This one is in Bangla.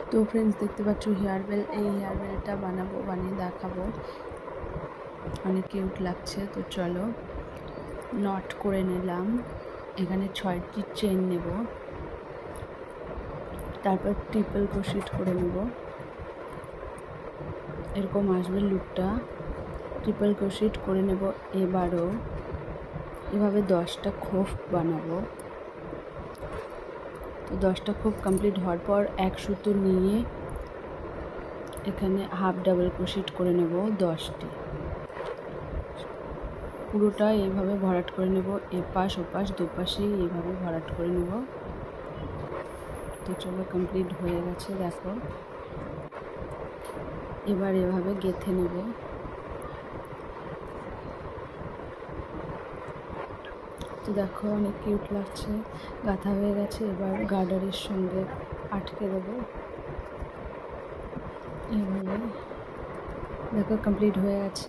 তো ফ্রেন্ডস দেখতে পাচ্ছ হেয়ার বেল, এই হেয়ার বেলটা বানাবো, বানিয়ে দেখাবো। অনেক কিউট লাগছে। তো চলো, নট করে নিলাম। এখানে 6টি চেন নেব, তারপর ট্রিপল ক্রোশেট করে নেব। এরকম আসবে লুকটা। ট্রিপল ক্রোশেট করে নেব। এবারও এভাবে 10টা খোপ বানাবো। তো 10টা খোপ কমপ্লিট হওয়ার পর এক সুতো নিয়ে এখানে হাফ ডাবল ক্রোশেট করে নেব 10টি। পুরোটা এইভাবে ভরাট করে নেব, এপাশ ওপাশ দুপাশেই এইভাবে ভরাট করে নেব। তো চলো, কমপ্লিট হয়ে গেছে দেখো। এবার এভাবে গেঁথে নেব। তো দেখো অনেক কিউট লাগছে, গাঁথা হয়ে গেছে। এবার গার্ডারের সঙ্গে আটকে দেবো এইভাবে। দেখো কমপ্লিট হয়ে গেছে।